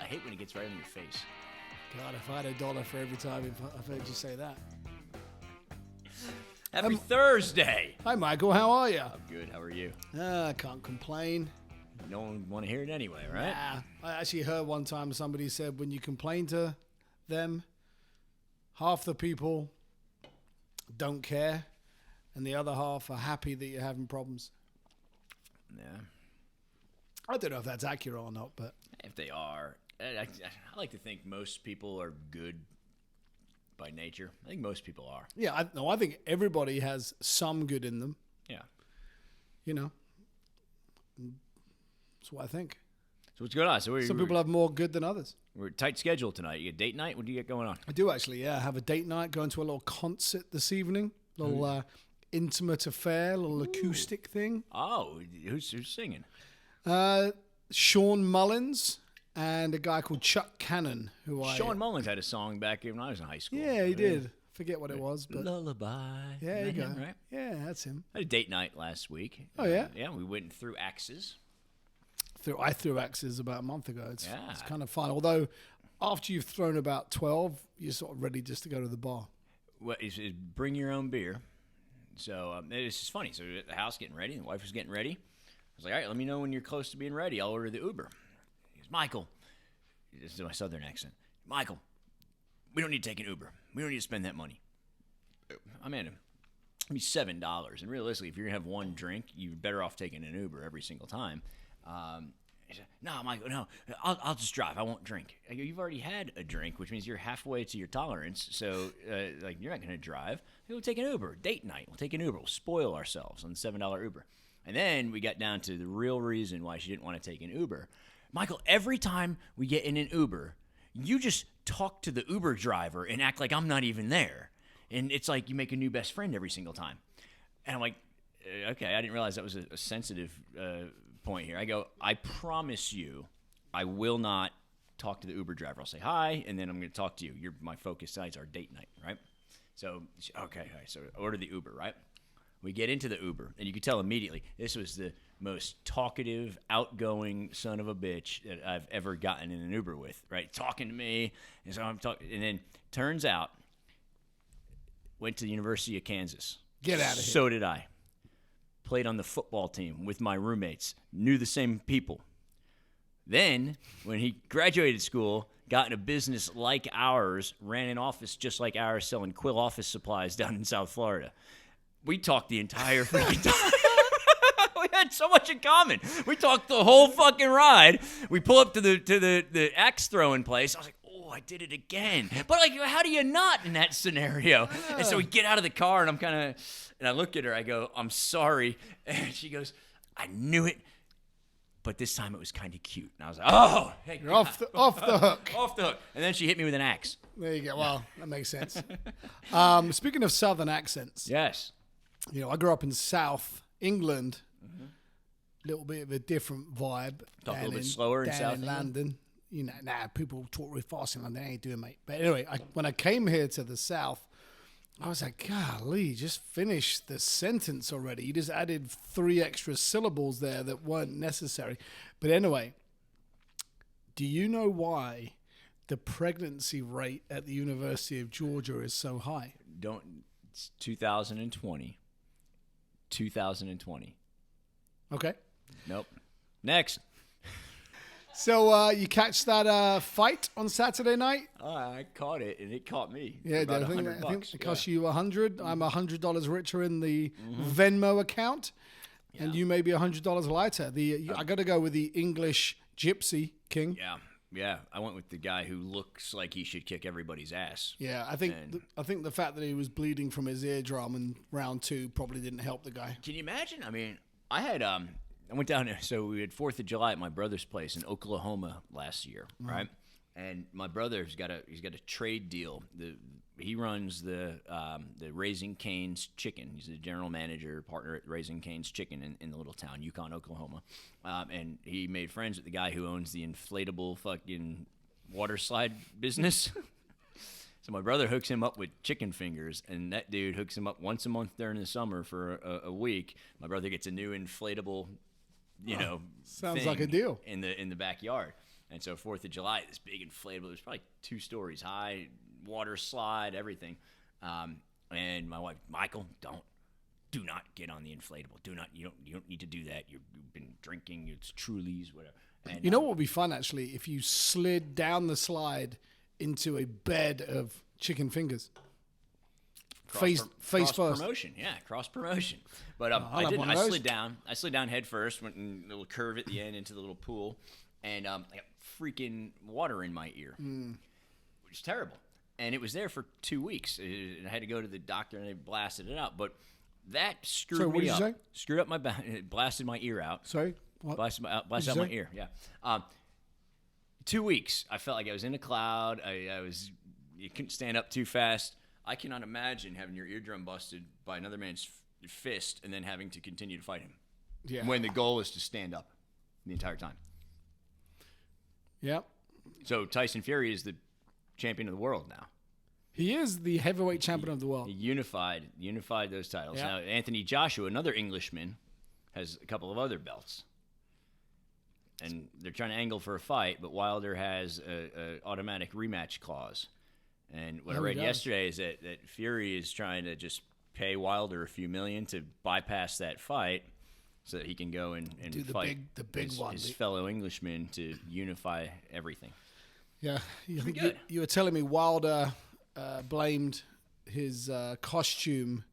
I hate when it gets right in your face. God, if I had $1 for every time I've heard you say that. Happy Thursday. Hi, Michael. How are you? I'm good. How are you? I can't complain. No one want to hear it anyway, right? Nah. I actually heard one time somebody said when you complain to them, half the people don't care, and the other half are happy that you're having problems. Yeah. I don't know if that's accurate or not, but If they are, I like to think most people are good by nature. I think most people are. yeah, I think everybody has some good in them. Yeah. You know, that's what I think. So what's going on? So Some people have more good than others. we're tight schedule tonight. You get date night? What do you get going on? I do actually, yeah. I have a date night, going to a little concert this evening, little intimate affair, little acoustic thing. Oh, who's singing? Sean Mullins and a guy called Chuck Cannon, who Sean Mullins had a song back when I was in high school. Yeah, he did. Forget what it was, but Lullaby. yeah, there you go. Right? Yeah, that's him. I had a date night last week. Oh, yeah? Yeah, we went through Axes. I threw axes about a month ago. It's Yeah. kind of fun. Although, after you've thrown about 12, you're sort of ready just to go to the bar. Well, it's bring your own beer. So it's just funny. So at the house getting ready, the wife was getting ready. I was like, all right, let me know when you're close to being ready. I'll order the Uber. He goes, Michael. This is my southern accent. Michael, we don't need to take an Uber. We don't need to spend that money. I'm at him. Give me $7. And realistically, if you're going to have one drink, you're better off taking an Uber every single time. He said, no, Michael, no, I'll just drive. I won't drink. I go, you've already had a drink, which means you're halfway to your tolerance. So, you're not going to drive. We'll take an Uber. Date night. We'll take an Uber. We'll spoil ourselves on the $7 Uber. And then we got down to the real reason why she didn't want to take an Uber. Michael, every time we get in an Uber, you just talk to the Uber driver and act like I'm not even there. And it's like you make a new best friend every single time. And I'm like, okay, I didn't realize that was a sensitive point here. I go, I promise you, I will not talk to the Uber driver. I'll say hi, and then I'm going to talk to you. You're my focus tonight's our date night, right? So, okay, all right, so order the Uber, right? We get into the Uber, and you can tell immediately this was the most talkative, outgoing son of a bitch that I've ever gotten in an Uber with, right? Talking to me, and so I'm talking, and then turns out, went to the University of Kansas. Get out of here. So did I. Played on the football team with my roommates, knew the same people. Then, when he graduated school, got in a business like ours, ran an office just like ours, selling Quill office supplies down in South Florida. We talked the entire freaking time. We had so much in common. We talked the whole fucking ride. We pull up to the axe throwing place. I was like, oh, I did it again. But like, how do you not in that scenario? And so we get out of the car, and I look at her. I go, I'm sorry. And she goes, I knew it. But this time it was kind of cute. And I was like, oh. Hey, You're off the hook. Off the hook. And then she hit me with an axe. There you go. Well, that makes sense. Speaking of southern accents, Yes. you know, I grew up in South England. A little bit of a different vibe. Talk a little bit slower in down South in England? London. You know, people talk really fast in London. They ain't doing, mate. But anyway, when I came here to the South, I was like, golly, just finish the sentence already. You just added 3 extra syllables there that weren't necessary. But anyway, do you know why the pregnancy rate at the University of Georgia is so high? It's 2020. 2020. Okay. Nope. Next. So you catch that fight on Saturday night? I caught it, and it caught me. Yeah, About I think $100. it cost you $100. I'm $100 richer in the Venmo account, and you may be $100 lighter. I got to go with the English Gypsy King. Yeah. I went with the guy who looks like he should kick everybody's ass. Yeah, I think the fact that he was bleeding from his eardrum in round 2 probably didn't help the guy. Can you imagine? I mean, I went down there, so we had 4th of July at my brother's place in Oklahoma last year, right? And my brother's got a trade deal. He runs the Raising Cane's Chicken. He's the general manager, partner at Raising Cane's Chicken in the little town, Yukon, Oklahoma. And he made friends with the guy who owns the inflatable fucking water slide business. So my brother hooks him up with chicken fingers, and that dude hooks him up once a month during the summer for a week. My brother gets a new inflatable, sounds like a deal in the backyard. And so 4th of July, this big inflatable, it was probably 2 stories high, water slide, everything. And my wife, Michael, do not get on the inflatable. You don't need to do that. You've been drinking. It's Trulies, whatever. And, You know what would be fun, actually, if you slid down the slide into a bed of chicken fingers. Face cross first. promotion, yeah, cross promotion. But I'll I have didn't. one I of those. slid down. I slid down head first, went in a little curve at the end into the little pool, and I got freaking water in my ear, which is terrible. And it was there for 2 weeks. And I had to go to the doctor, and they blasted it out. But that screwed Sorry, what me did you up. say? Screwed up my back. It blasted my ear out. Sorry? What? Blasted out you my say? ear. Yeah. 2 weeks. I felt like I was in a cloud. You couldn't stand up too fast. I cannot imagine having your eardrum busted by another man's fist and then having to continue to fight him. Yeah. When the goal is to stand up the entire time. Yep. So Tyson Fury is the champion of the world now. He is the heavyweight champion of the world. He unified those titles. Yeah. Now Anthony Joshua, another Englishman, has a couple of other belts. And they're trying to angle for a fight, but Wilder has a automatic rematch clause. And what I read yesterday is that Fury is trying to just pay Wilder a few million to bypass that fight so that he can go and Do the fight big his, one. his fellow Englishmen to unify everything. Yeah. good. You were telling me Wilder blamed his costume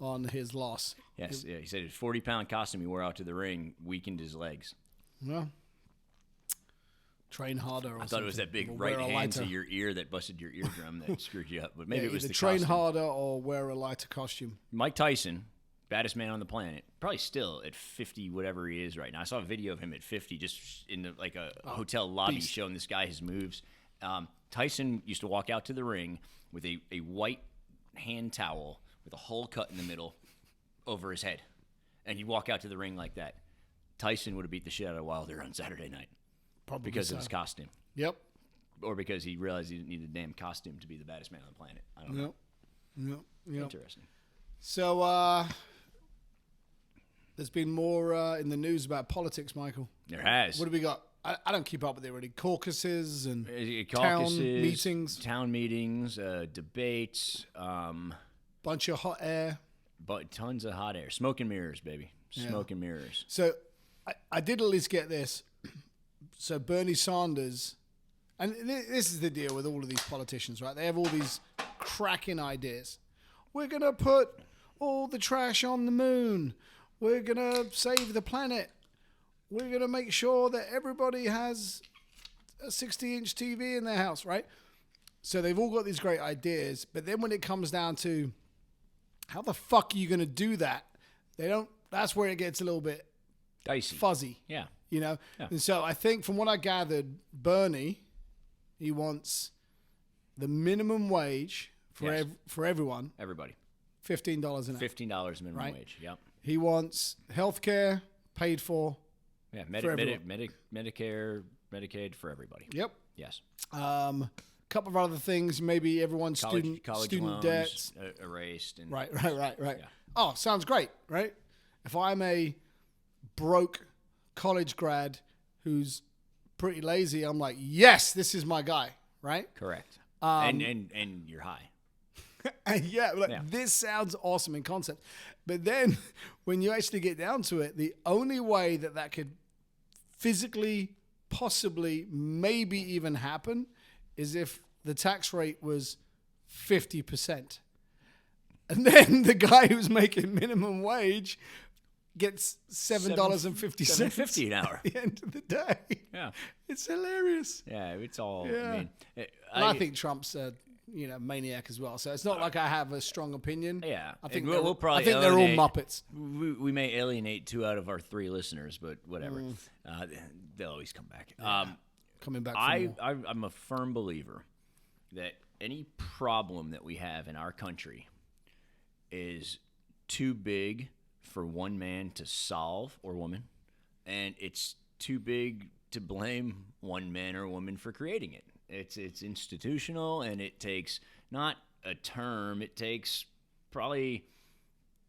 on his loss. Yes, yeah, he said his 40-pound costume he wore out to the ring weakened his legs. Well, train harder. Or I thought it was that big or right wear a hand to lighter. your ear that busted your eardrum that screwed you up. But maybe it was either the train costume. harder or wear a lighter costume. Mike Tyson, baddest man on the planet, probably still at 50, whatever he is right now. I saw a video of him at 50, just in a hotel lobby, beast. showing this guy his moves. Tyson used to walk out to the ring with a white hand towel with a hole cut in the middle over his head, and he'd walk out to the ring like that. Tyson would have beat the shit out of Wilder on Saturday night Probably because so. of his costume, Yep. or because he realized he didn't need a damn costume to be the baddest man on the planet. I don't know. Yep. Interesting. So there's been more in the news about politics, Michael. There has. What do we got? I don't keep up with it really. Caucuses and Caucuses, town meetings, debates, bunch of hot air. but tons of hot air, smoke and mirrors, baby, smoke and mirrors. So I did at least get this. So Bernie Sanders, and this is the deal with all of these politicians, right? They have all these cracking ideas. We're going to put all the trash on the moon. We're going to save the planet. We're going to make sure that everybody has a 60-inch TV in their house, right? So they've all got these great ideas, but then when it comes down to how the fuck are you going to do that, they don't. That's where it gets a little bit Dicey. fuzzy. Yeah. You know? Yeah. And so I think from what I gathered, Bernie, he wants the minimum wage for Yes. for everyone, Everybody. $15 an hour. $15 minimum Right. wage. Yep. He wants health care paid for. Yeah. For everyone. Medicare, Medicaid for everybody. Yep. Yes. Couple of other things, maybe everyone's College student loans debts. erased. And Right. Yeah. Oh, sounds great, right? If I'm a broke college grad who's pretty lazy, I'm like, yes, this is my guy, right? Correct. And you're high. And yeah, like, Yeah. this sounds awesome in concept. But then when you actually get down to it, the only way that could physically, possibly, maybe even happen is if the tax rate was 50%. And then the guy who's making minimum wage gets $7.50 $7.50 an hour. at the end of the day. Yeah. It's hilarious. Yeah. It's all. Yeah. I mean, And I think Trump's a maniac as well. So it's not like I have a strong opinion. Yeah. I think And we'll probably I think they're all alienate- Muppets. We may alienate 2 out of our 3 listeners, but whatever. They'll always come back. Coming back for more. I'm a firm believer that any problem that we have in our country is too big for one man to solve, or woman, and it's too big to blame one man or woman for creating it. It's institutional, and it takes not a term. It takes probably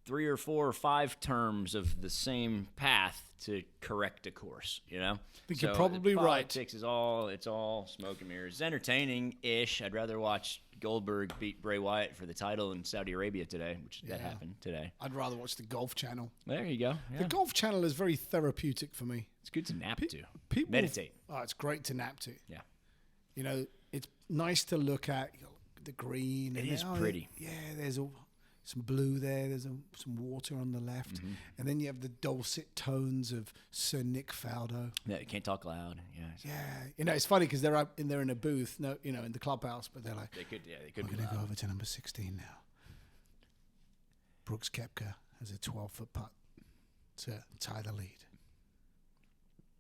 3 or 4 or 5 terms of the same path to correct a course, you know? I think you're probably right. Politics is all smoke and mirrors. It's entertaining-ish. I'd rather watch Goldberg beat Bray Wyatt for the title in Saudi Arabia today, that happened today. I'd rather watch the Golf Channel. There you go. Yeah. The Golf Channel is very therapeutic for me. It's good to nap to. People meditate. Oh, it's great to nap to. Yeah. You know, it's nice to look at the green. It is pretty. Yeah, there's some blue there. There's some water on the left. And then you have the dulcet tones of Sir Nick Faldo. Yeah, you can't talk loud. Yeah. Yeah. You know, it's funny because they're in a booth, in the clubhouse, but they're like, They could we're going to go over to number 16 now. Brooks Koepka has a 12-foot putt to tie the lead.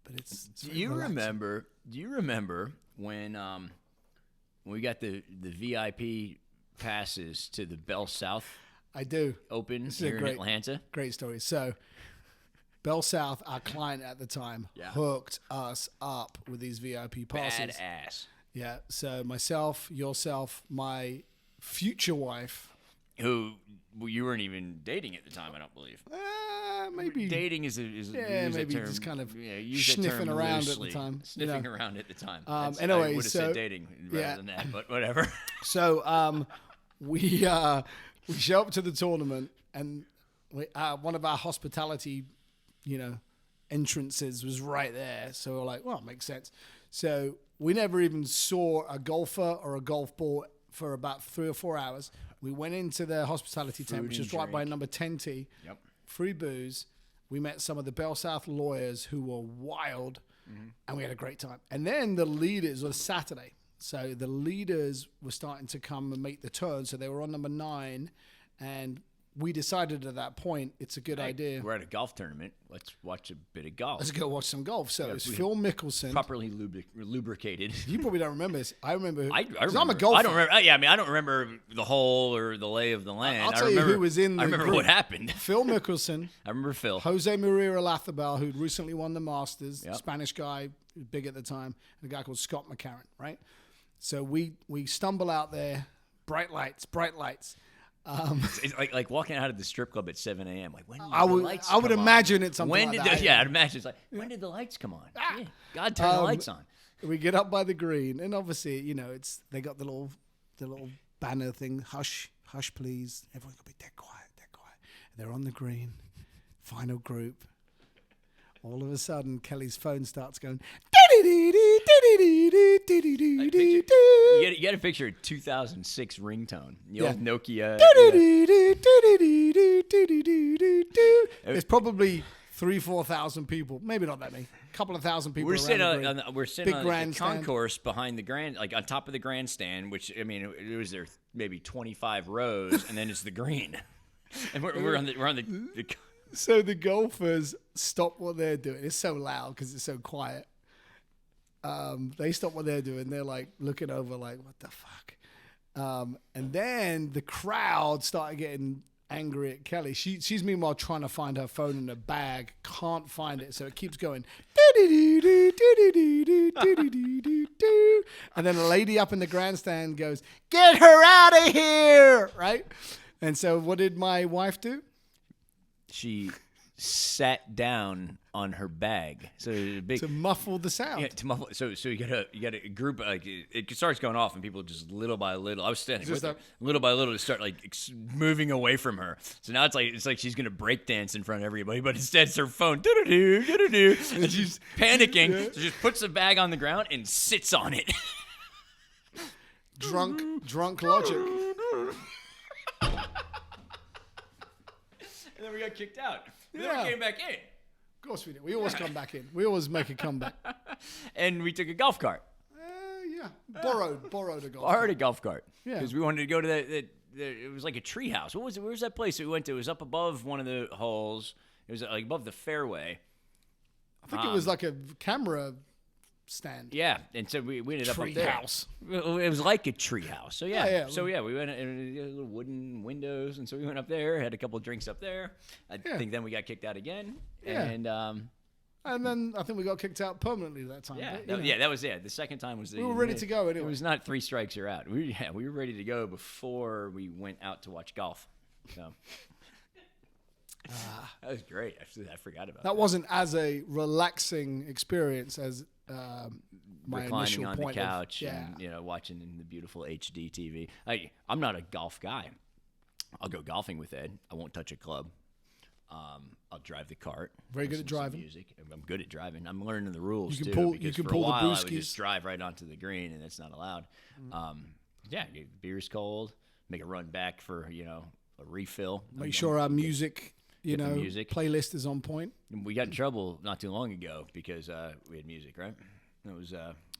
But it's Do you remember when we got the VIP passes to the Bell South I do. Open here in Atlanta? Great story. So Bell South, our client at the time, hooked us up with these VIP passes. Badass. Yeah. So myself, yourself, my future wife. Who you weren't even dating at the time, I don't believe. Maybe dating is a maybe term, just kind of use sniffing term around loosely. at the time. Sniffing around at the time. Anyway, I would have said dating rather than that, but whatever. So we show up to the tournament, and one of our hospitality, entrances was right there. So we're like, well, it makes sense. So we never even saw a golfer or a golf ball for about 3 or 4 hours. We went into the hospitality tent, which is right by number 10T. Yep. Free booze. We met some of the Bell South lawyers who were wild, and we had a great time. And then the leaders was Saturday. So the leaders were starting to come and make the turn. So they were on number 9, and we decided at that point it's a good idea. We're at a golf tournament. Let's watch a bit of golf. Let's go watch some golf. So it's Phil Mickelson. Properly lubricated. You probably don't remember this. I remember. I remember. I'm a golfer. I don't remember. Yeah, I don't remember the hole or the lay of the land. I'll tell you who was in the I remember group. what happened. Phil Mickelson. I remember Phil. Jose Maria Olazabal, who'd recently won the Masters. Spanish guy, big at the time. And a guy called Scott McCarron, right? So we stumble out there. Bright lights. It's like walking out of the strip club at 7 a.m. Like, when did I the would lights I would come imagine on? it's something When like did that. I'd imagine it's like, when did the lights come on? Yeah, God turned the lights on. We get up by the green, and obviously, it's they got the little banner thing. Hush, hush, please. Everyone's gonna be dead quiet. And they're on the green. Final group. All of a sudden, Kelly's phone starts going. You got to picture a 2006 ringtone. The old Nokia. It's probably 3,000-4,000 people. Maybe not that many. A couple of thousand people. We're sitting on the grandstand. concourse behind the like on top of the grandstand, which it was there maybe 25 rows, and then it's the green, and we're on the So the golfers stop what they're doing. It's so loud because it's so quiet. They stop what they're doing. They're like looking over like, what the fuck? And then the crowd started getting angry at Kelly. She's meanwhile trying to find her phone in a bag. Can't find it. So it keeps going. And then a lady up in the grandstand goes, get her out of here. Right? And so what did my wife do? She sat down on her bag, so to muffle the sound. Yeah, to muffle. So you got a group like it starts going off, and people just little by little. I was standing with her, little by little to start like moving away from her. So now it's like she's gonna break dance in front of everybody, but instead it's her phone, and she's panicking. Yeah. So she just puts the bag on the ground and sits on it. Drunk logic. And then we got kicked out. Then we came back in. Of course we did. We always come back in. We always make a comeback. And we took a golf cart. Borrowed a golf cart. Borrowed a golf cart. Yeah. Because we wanted to go to it was like a tree house. What was it? Where was that place that we went to? It was up above one of the holes. It was like above the fairway. I think it was like a camera stand. Yeah, and so we ended up tree up there. House. It was like a tree house. So yeah. So we went in little wooden windows, and so we went up there, had a couple of drinks up there. I think then we got kicked out again. Yeah. And then I think we got kicked out permanently that time. Yeah, but, that was it. The second time was we were ready to go anyway. It was not 3 strikes you're out. We were ready to go before we went out to watch golf. So That was great. I forgot about That wasn't as a relaxing experience as my reclining initial on point the couch of, and watching the beautiful HD TV. I'm not a golf guy. I'll go golfing with Ed. I won't touch a club. I'll drive the cart. Very good listen at to some driving. Music. I'm good at driving. I'm learning the rules You can too. pull- because you can for pull a the while I would brewskis. just drive right onto the green, and that's not allowed. Beer's cold. Make a run back for a refill. Make sure our music, get the music. playlist is on point. We got in trouble not too long ago because we had music, right? It was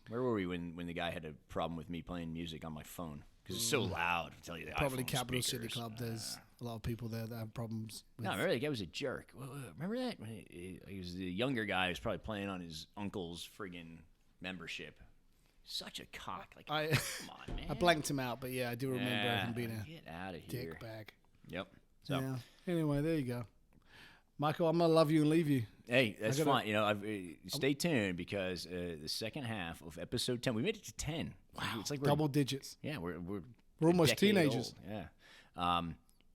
where were we when the guy had a problem with me playing music on my phone because it's so loud. I tell you, the Probably iPhone Capital speakers. City Club. There's a lot of people there that have problems. With No, remember that guy was a jerk. Remember that? He was the younger guy who was probably playing on his uncle's friggin' membership. Such a cock. Like, come on, man. I blanked him out, but yeah, I do remember him being a get out of here. dick bag. Yep. So, Yeah. Anyway, there you go. Michael, I'm going to love you and leave you. hey, that's fine. Stay tuned because the second half of episode 10, we made it to 10. Wow. It's like Double digits. Yeah, we're almost a decade teenagers. old. Yeah.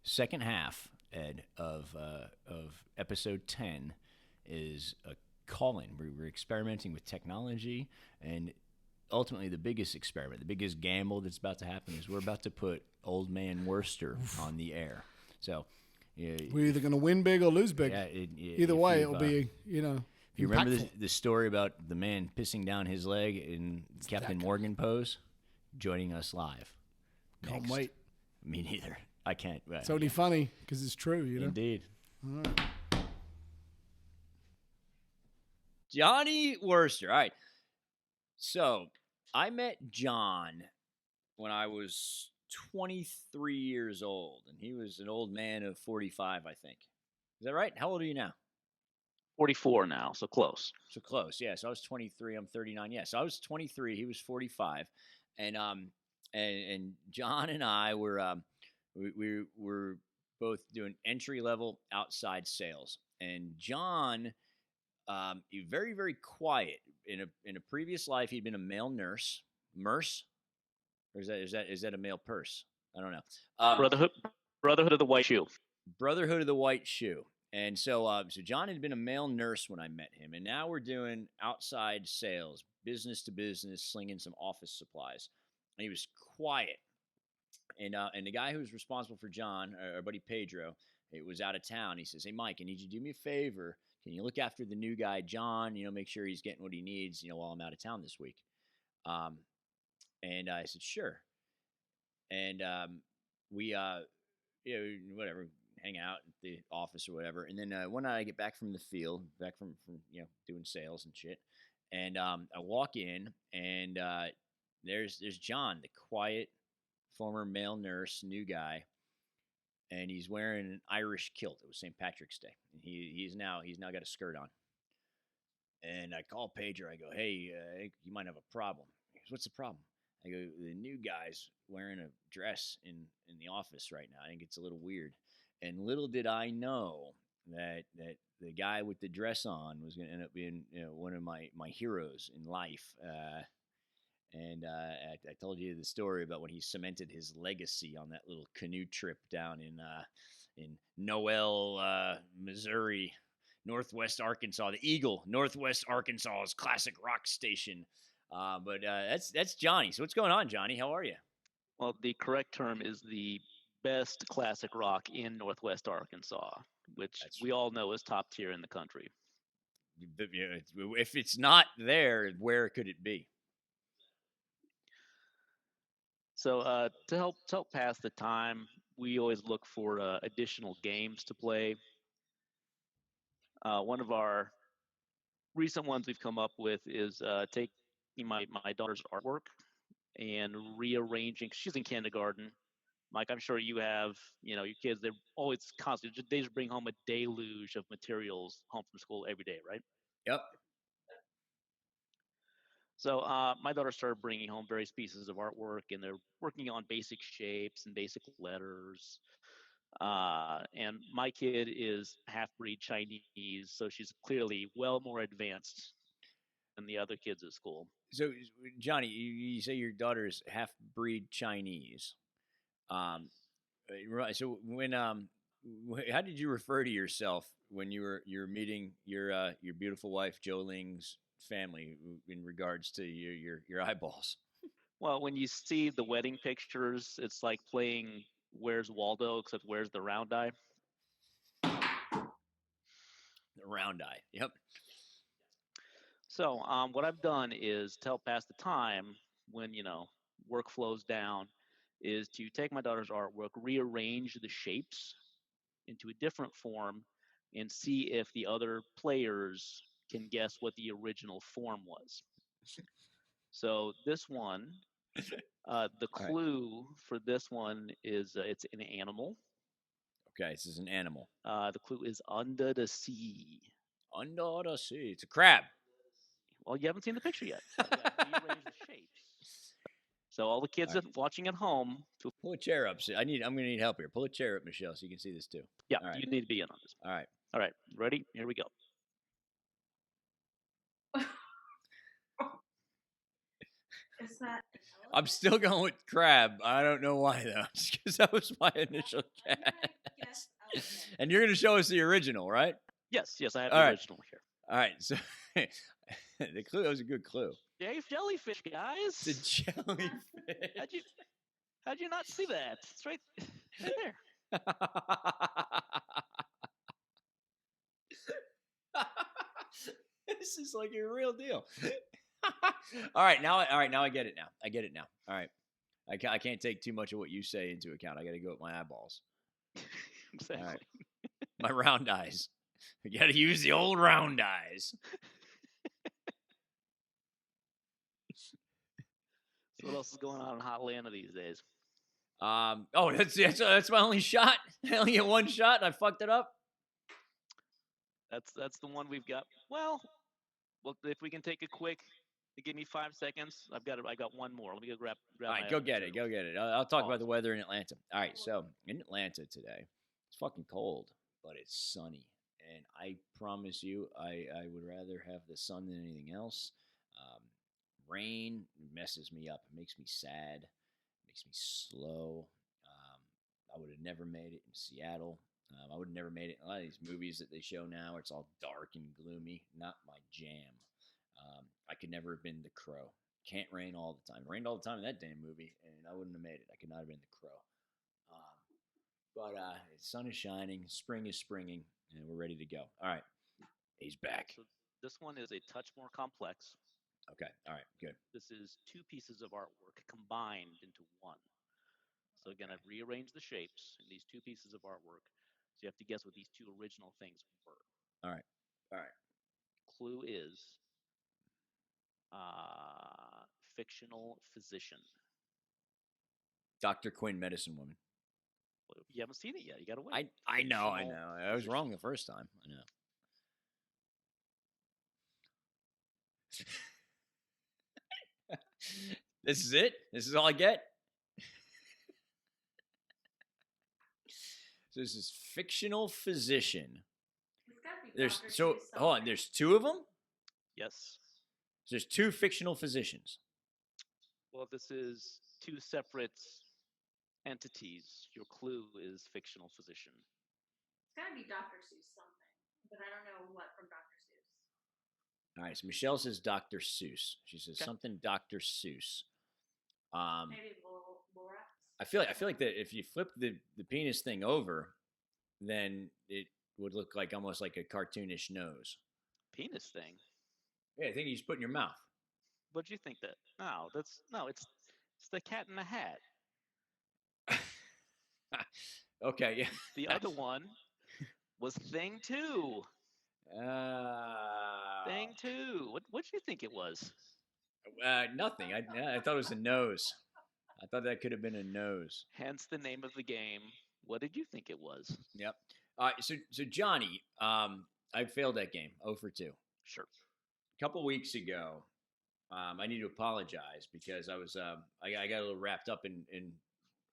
Second half, Ed, of episode 10 is a call-in. We're experimenting with technology, and ultimately the biggest experiment, the biggest gamble that's about to happen is we're about to put Old Man Worcester on the air. So we're either going to win big or lose big. yeah, Either way, it'll be, if you remember the story about the man pissing down his leg in Captain Morgan pose, joining us live. Can't next. wait. Me neither. I can't. It's only funny because it's true, Indeed. All right. Johnny Worcester. All right. So I met John when I was 23 years old, and he was an old man of 45, I think. Is that right? How old are you now? 44 now, so close. So close, yeah. So I was 23. I'm 39. Yeah. So I was 23. He was 45, and John and I were we were both doing entry level outside sales, and John, he very very quiet. In a previous life, he'd been a male nurse, or is that a male purse? I don't know. Brotherhood of the White Shoe. Brotherhood of the White Shoe. And so John had been a male nurse when I met him, and now we're doing outside sales, business to business, slinging some office supplies. And he was quiet, and the guy who was responsible for John, our buddy Pedro, it was out of town. He says, "Hey Mike, I need you to do me a favor. Can you look after the new guy, John? Make sure he's getting what he needs, while I'm out of town this week." And I said, "Sure." And we whatever, hang out at the office or whatever. And then one night I get back from the field, back from doing sales and shit, and I walk in, and there's John, the quiet former male nurse, new guy, and he's wearing an Irish kilt. It was St. Patrick's Day, and he's now got a skirt on. And I call Pedro. I go, "Hey, you might have a problem." He goes, "What's the problem?" I go, "The new guy's wearing a dress in the office right now. I think it's a little weird." And little did I know that the guy with the dress on was going to end up being one of my heroes in life. And I told you the story about when he cemented his legacy on that little canoe trip down in Noel, Missouri, Northwest Arkansas, the Eagle, Northwest Arkansas's classic rock station. But that's Johnny. So what's going on, Johnny? How are you? Well, the correct term is the best classic rock in Northwest Arkansas, which we all know is top tier in the country. If it's not there, where could it be? So to help pass the time, we always look for additional games to play. One of our recent ones we've come up with is taking my daughter's artwork and rearranging. She's in kindergarten. Mike, I'm sure you have, your kids, they're always constantly, they just bring home a deluge of materials home from school every day, right? Yep. So my daughter started bringing home various pieces of artwork, and they're working on basic shapes and basic letters. And my kid is half-breed Chinese, so she's clearly well more advanced than the other kids at school. So, Johnny, you say your daughter is half-breed Chinese. So when how did you refer to yourself when you're meeting your beautiful wife Joling's family in regards to your eyeballs? Well, when you see the wedding pictures, it's like playing Where's Waldo, except where's the round eye? The round eye. Yep. So, what I've done is to help pass the time when work flows down, is to take my daughter's artwork, rearrange the shapes into a different form, and see if the other players can guess what the original form was. So this one, the All right. clue for this one is it's an animal. Okay, this is an animal. The clue is under the sea. Under the sea. It's a crab. Well, you haven't seen the picture yet. So I've rearranged the shapes. So all the kids watching at home, Pull a chair up. I'm gonna need help here. Pull a chair up, Michelle, so you can see this too. yeah, All right. you need to be in on this. All right. All right, ready? Here we go. Is that? I'm still going with crab. I don't know why though, just because that was my initial guess. And you're gonna show us the original, right? Yes, I have All the right. original here. All right. So the clue, that was a good clue. Dave jellyfish, guys. It's a jellyfish. How'd you not see that? It's right there. This is like a real deal. All right, now I get it now. I get it now. All right, I can't take too much of what you say into account. I got to go with my eyeballs. Exactly. All right. My round eyes. I got to use the old round eyes. So what else is going on in Hot Atlanta these days? Oh, that's my only shot. I only get one shot, and I fucked it up. That's the one we've got. Well, if we can take a quick, give me 5 seconds. I got one more. Let me go grab. All right, go get it. Go get it. I'll talk about the weather in Atlanta. All right, so in Atlanta today, it's fucking cold, but it's sunny, and I promise you, I would rather have the sun than anything else. Rain messes me up. It makes me sad. It makes me slow. I would have never made it in Seattle. I would have never made it in a lot of these movies that they show now where it's all dark and gloomy. Not my jam. I could never have been the Crow. Can't rain all the time. It rained all the time in that damn movie, and I wouldn't have made it. I could not have been the Crow. But the sun is shining. Spring is springing, and we're ready to go. All right. He's back. So this one is a touch more complex. Okay. All right. Good. This is 2 pieces of artwork combined into one. So again, I've rearranged the shapes in these 2 pieces of artwork. So you have to guess what these 2 original things were. All right. All right. Clue is fictional physician. Dr. Quinn, medicine woman. Well, you haven't seen it yet. You got to wait. I know. I was wrong the first time. I know. This is it? This is all I get? So this is fictional physician. Hold on, there's 2 of them? Yes. So there's 2 fictional physicians. Well, this is 2 separate entities. Your clue is fictional physician. It's gotta be Dr. Seuss something, but I don't know what from Dr. Seuss. All right, so Michelle says Dr. Seuss. She says something Dr. Seuss. Maybe Lorax. I feel like that if you flip the penis thing over, then it would look like almost like a cartoonish nose. Penis thing? Yeah, I think you just put in your mouth. What'd you think that? No, it's the Cat in the Hat. Okay, yeah. The other one was Thing 2. Thing 2. What do you think it was? Nothing. I thought it was a nose. I thought that could have been a nose. Hence the name of the game. What did you think it was? Yep. All right, so Johnny, I failed that game, 0 for 2. Sure. A couple weeks ago, I need to apologize because I was I got a little wrapped up in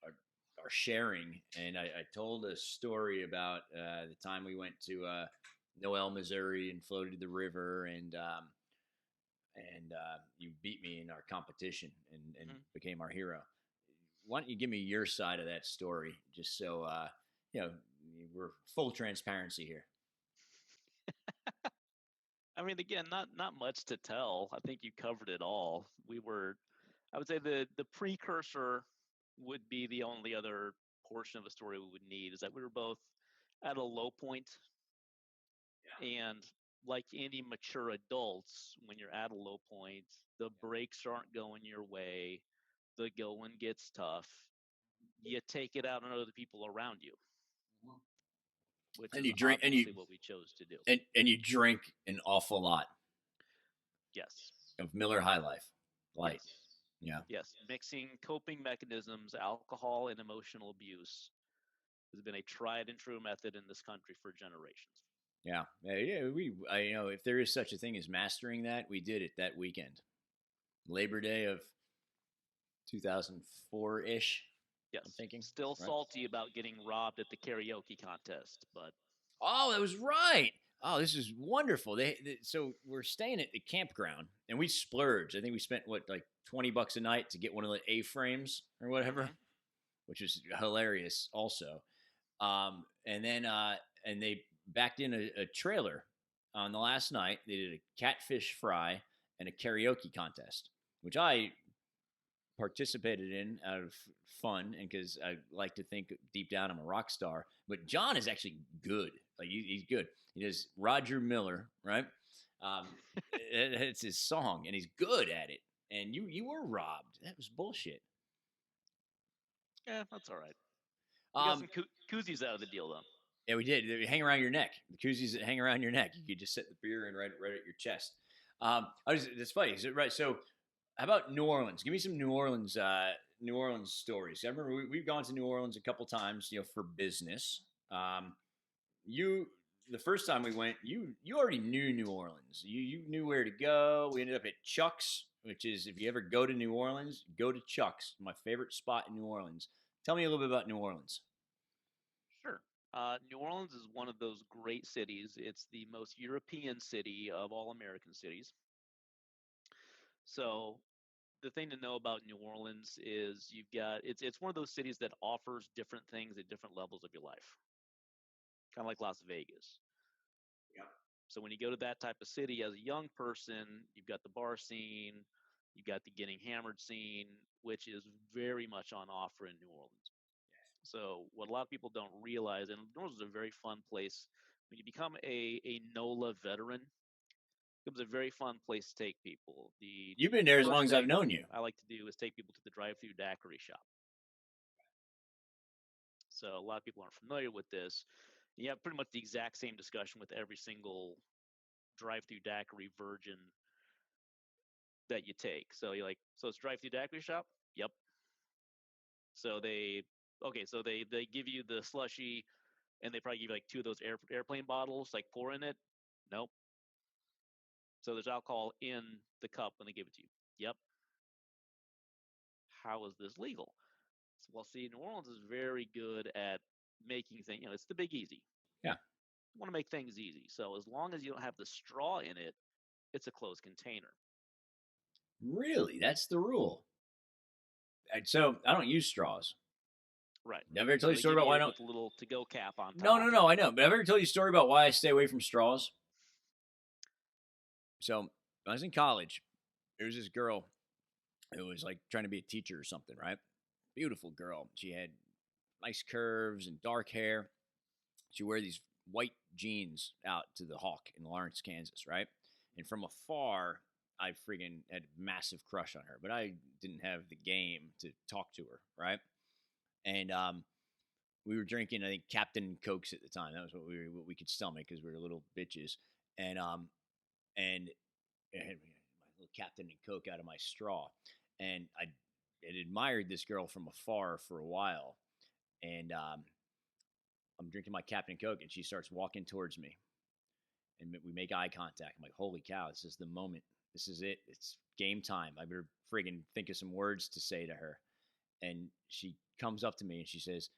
our sharing, and I told a story about the time we went to Noel, Missouri, and floated the river, and you beat me in our competition and became our hero. Why don't you give me your side of that story, just so We're full transparency here. I mean, again, not much to tell. I think you covered it all. I would say the precursor would be the only other portion of the story we would need, is that we were both at a low point. Yeah. And like any mature adults, when you're at a low point, the breaks aren't going your way, the going gets tough. You take it out on other people around you, which And is you drink, obviously what we chose to do. And you drink an awful lot. Yes. Of Miller High Life. Light. Yes. Yeah. Yes. Mixing coping mechanisms, alcohol, and emotional abuse has been a tried and true method in this country for generations. Yeah. If there is such a thing as mastering that, we did it that weekend. Labor Day of 2004-ish. Yes. I'm thinking. Still salty about getting robbed at the karaoke contest, but. Oh, that was right. Oh, this is wonderful. So we're staying at the campground, and we splurged. I think we spent like $20 a night to get one of the A-frames or whatever, which was hilarious. Also, and then and they backed in a trailer on the last night. They did a catfish fry and a karaoke contest, which I participated in out of fun and because I like to think deep down I'm a rock star. But John is actually good. Like he's good. He does Roger Miller, right? It's his song, and he's good at it. And you were robbed. That was bullshit. Yeah, that's all right. We got some koozies out of the deal, though. Yeah, we did. They hang around your neck. The koozies that hang around your neck. You could just set the beer in right at your chest. It's funny. Right. So, how about New Orleans? Give me some New Orleans stories. I remember we've gone to New Orleans a couple times, for business. The first time we went, you already knew New Orleans. You knew where to go. We ended up at Chuck's, which is, if you ever go to New Orleans, go to Chuck's, my favorite spot in New Orleans. Tell me a little bit about New Orleans. Sure. New Orleans is one of those great cities. It's the most European city of all American cities. So the thing to know about New Orleans is it's one of those cities that offers different things at different levels of your life. Kind of like Las Vegas. Yeah. So when you go to that type of city as a young person, you've got the bar scene, you've got the getting hammered scene, which is very much on offer in New Orleans. Yes. So what a lot of people don't realize, and New Orleans is a very fun place. When you become a NOLA veteran, it becomes a very fun place to take people. You've been there as long as I've known you. I like to do is take people to the drive-through daiquiri shop. So a lot of people aren't familiar with this. You have pretty much the exact same discussion with every single drive-through daiquiri virgin that you take. So you're like, so it's drive-through daiquiri shop? Yep. So they give you the slushy, and they probably give you like 2 of those airplane bottles, like pour in it. Nope. So there's alcohol in the cup when they give it to you. Yep. How is this legal? Well, see, New Orleans is very good at making things, it's the Big Easy. Yeah. You want to make things easy. So as long as you don't have the straw in it, it's a closed container. Really? That's the rule. So I don't use straws. Right. Never tell you a story about why I don't. With a little to-go cap on top. No, I know. But I've ever told you a story about why I stay away from straws. So when I was in college, there was this girl who was like trying to be a teacher or something, right? Beautiful girl. She had nice curves and dark hair. She wore these white jeans out to the Hawk in Lawrence, Kansas, right? And from afar, I friggin' had a massive crush on her, but I didn't have the game to talk to her, right? And we were drinking, I think, Captain Cokes at the time. That was what we could stomach because we were little bitches. And I had my little Captain and Coke out of my straw, and I had admired this girl from afar for a while, and I'm drinking my Captain Coke, and she starts walking towards me, and we make eye contact. I'm like, holy cow, this is the moment. This is it. It's game time. I better friggin' think of some words to say to her. And she comes up to me and she says,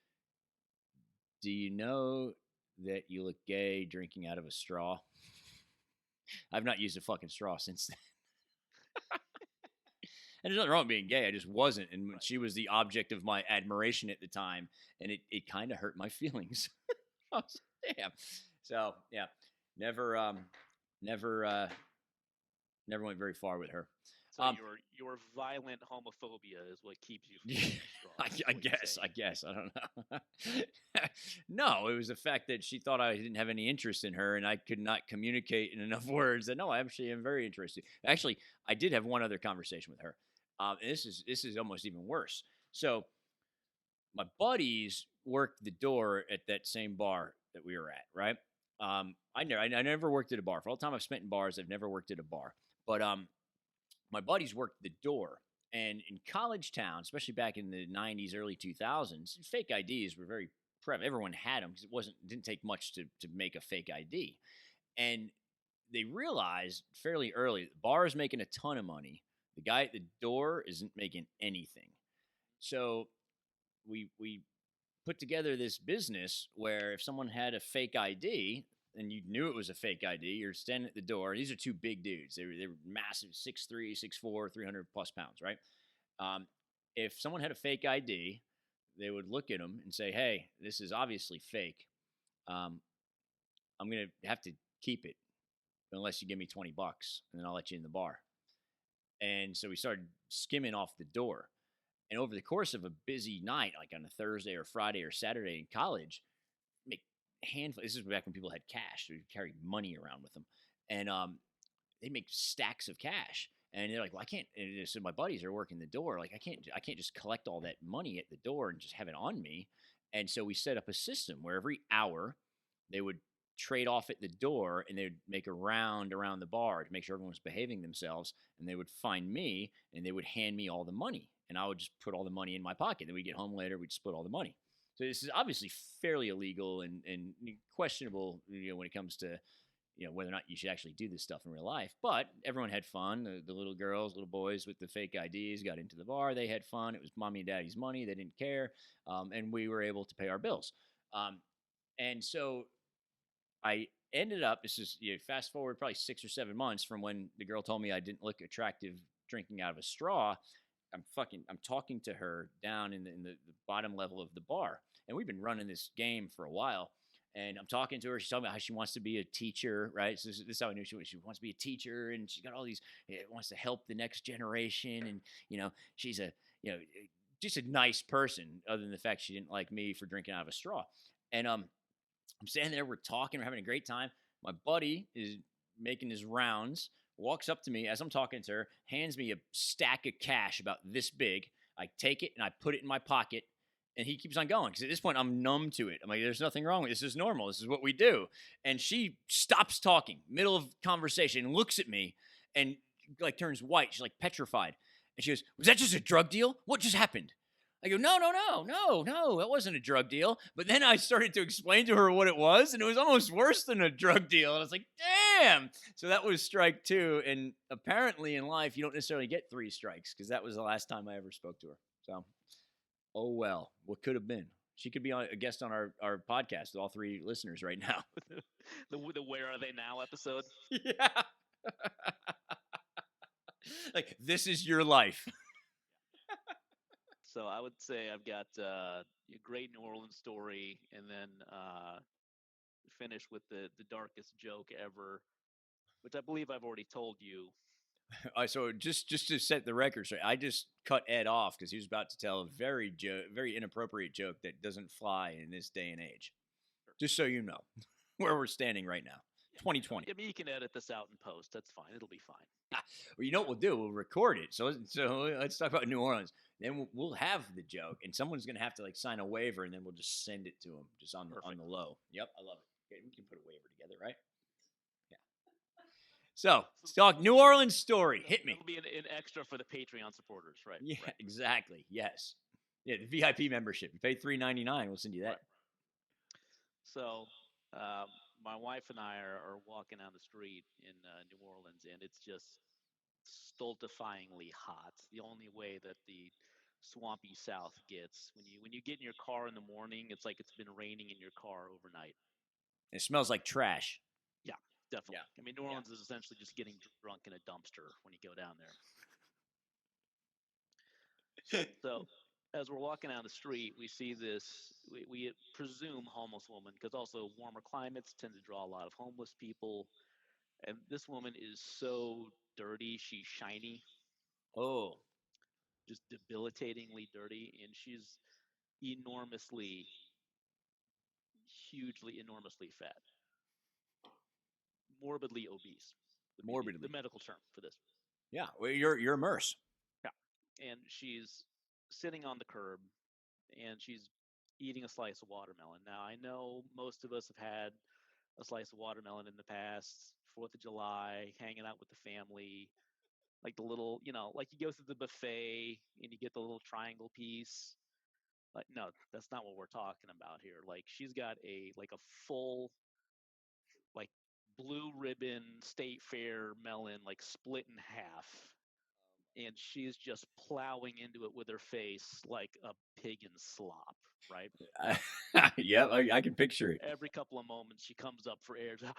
do you know that you look gay drinking out of a straw? I've not used a fucking straw since then. And there's nothing wrong with being gay. I just wasn't. And she was the object of my admiration at the time. And it kind of hurt my feelings. Damn. So yeah, never, never, never went very far with her. So your violent homophobia is what keeps you from drinking straws. I guess. I don't know. No, it was the fact that she thought I didn't have any interest in her, and I could not communicate in enough words that no, I actually am very interested. Actually, I did have one other conversation with her. And this is almost even worse. So my buddies worked the door at that same bar that we were at, right? I never worked at a bar. For all the time I've spent in bars, I've never worked at a bar. But my buddies worked the door. And in college town, especially back in the 90s, early 2000s, fake IDs were very prevalent. Everyone had them because it didn't take much to make a fake ID. And they realized fairly early the bar is making a ton of money. The guy at the door isn't making anything. So we put together this business where if someone had a fake ID and you knew it was a fake ID, you're standing at the door. These are two big dudes. They were massive, 6'3", 6'4", 300 plus pounds, right? If someone had a fake ID, they would look at them and say, "Hey, this is obviously fake. I'm gonna have to keep it unless you give me $20, and then I'll let you in the bar." And so we started skimming off the door. And over the course of a busy night, like on a Thursday or Friday or Saturday in college, make handful. This is back when people had cash; they carried money around with them, and they make stacks of cash. And they're like, "Well, I can't." And so my buddies are working the door. Like, I can't just collect all that money at the door and just have it on me. And so we set up a system where every hour they would trade off at the door and they would make a round around the bar to make sure everyone was behaving themselves. And they would find me and they would hand me all the money. And I would just put all the money in my pocket. Then we'd get home later, we'd split all the money. So this is obviously fairly illegal and questionable, when it comes to, whether or not you should actually do this stuff in real life. But everyone had fun. The little girls, little boys with the fake IDs got into the bar. They had fun. It was mommy and daddy's money. They didn't care. And we were able to pay our bills. And so I ended up, this is, fast forward probably 6 or 7 months from when the girl told me I didn't look attractive drinking out of a straw. I'm talking to her down in the bottom level of the bar. And we've been running this game for a while. And I'm talking to her. She's talking about how she wants to be a teacher, right? So this is how I knew she wants to be a teacher. And she's got all these, wants to help the next generation. And, she's just a nice person, other than the fact she didn't like me for drinking out of a straw. And I'm standing there, we're talking, we're having a great time. My buddy is making his rounds, walks up to me as I'm talking to her, hands me a stack of cash about this big. I take it and I put it in my pocket, and he keeps on going because at this point I'm numb to it. I'm like, there's nothing wrong with this. This is normal. This is what we do. And she stops talking, middle of conversation, looks at me and like turns white. She's like petrified. And she goes, "Was that just a drug deal? What just happened?" I go, no, that wasn't a drug deal. But then I started to explain to her what it was, and it was almost worse than a drug deal. And I was like, damn. So that was strike 2. And apparently in life, you don't necessarily get 3 strikes because that was the last time I ever spoke to her. So, oh well, what could have been? She could be a guest on our podcast with all 3 listeners right now. the Where Are They Now episode? Yeah. Like, this is your life. So I would say I've got a great New Orleans story, and then finish with the darkest joke ever, which I believe I've already told you. So just to set the record straight, I just cut Ed off because he was about to tell a very inappropriate joke that doesn't fly in this day and age. Just so you know where we're standing right now, 2020. I mean, you can edit this out in post. That's fine. It'll be fine. Well, you know what we'll do? We'll record it. So let's talk about New Orleans. Then we'll have the joke, and someone's gonna have to like sign a waiver, and then we'll just send it to them just on the low. Yep, I love it. Okay, we can put a waiver together, right? Yeah. So let's talk New Orleans story. Hit me. It'll be an extra for the Patreon supporters, right? Yeah, right. Exactly. Yes. Yeah, the VIP membership. You pay $3.99. We'll send you that. Right. So, my wife and I are walking down the street in New Orleans, and it's just stultifyingly hot. The only way that the swampy South gets when you get in your car in the morning, it's like it's been raining in your car overnight. It smells like trash. Yeah, definitely. Yeah. I mean, New Orleans is essentially just getting drunk in a dumpster when you go down there. So as we're walking down the street, we see this, we presume homeless woman, because also warmer climates tend to draw a lot of homeless people. And this woman is so dirty. She's shiny, Oh, just debilitatingly dirty. And she's enormously, hugely, enormously fat, morbidly obese, would be morbidly. the medical term for this. Yeah, well, you're immersed. Yeah. And she's sitting on the curb and she's eating a slice of watermelon. Now, I know most of us have had a slice of watermelon in the past, 4th of July, hanging out with the family, like the little, like you go through the buffet and you get the little triangle piece. Like, no, that's not what we're talking about here. Like, she's got a full, like, blue ribbon state fair melon, like split in half, and she's just plowing into it with her face like a pig in slop, right? Yeah, I can picture it. Every couple of moments, she comes up for air, and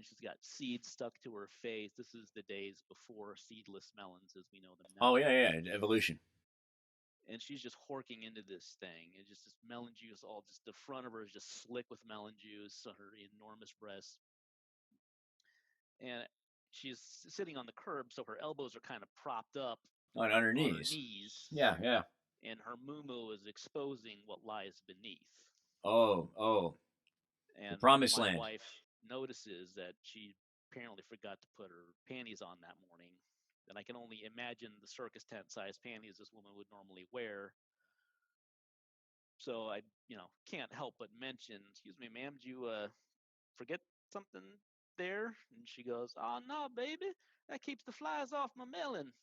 she's got seeds stuck to her face. This is the days before seedless melons as we know them now. Oh, yeah, evolution. And she's just horking into this thing, and just this melon juice, all just the front of her is just slick with melon juice on her enormous breasts. And she's sitting on the curb, so her elbows are kind of propped up On her on knees. her knees. Yeah. And her moo is exposing what lies beneath. Oh. And the promised my land. wife notices that she apparently forgot to put her panties on that morning. And I can only imagine the circus tent size panties this woman would normally wear. So I, can't help but mention, "Excuse me, ma'am, did you forget something there?" And she goes, "Oh, no, baby. That keeps the flies off my melon."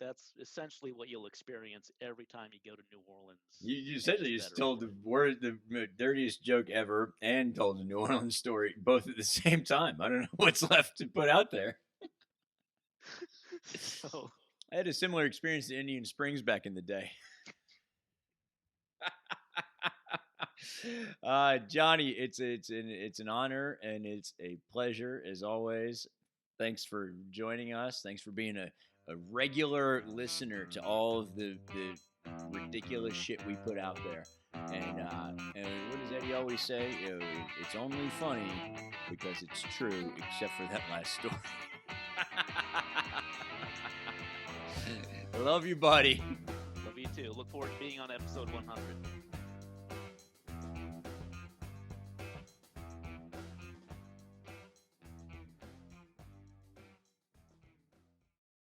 That's essentially what you'll experience every time you go to New Orleans. You essentially just told Better the dirtiest joke ever and told the New Orleans story both at the same time. I don't know what's left to put out there. So I had a similar experience in Indian Springs back in the day. Johnny, it's an honor and it's a pleasure as always. Thanks for joining us. Thanks for being a regular listener to all of the ridiculous shit we put out there. And what does Eddie always say? It's only funny because it's true, except for that last story. I love you, buddy. love you too. Look forward to being on episode 100.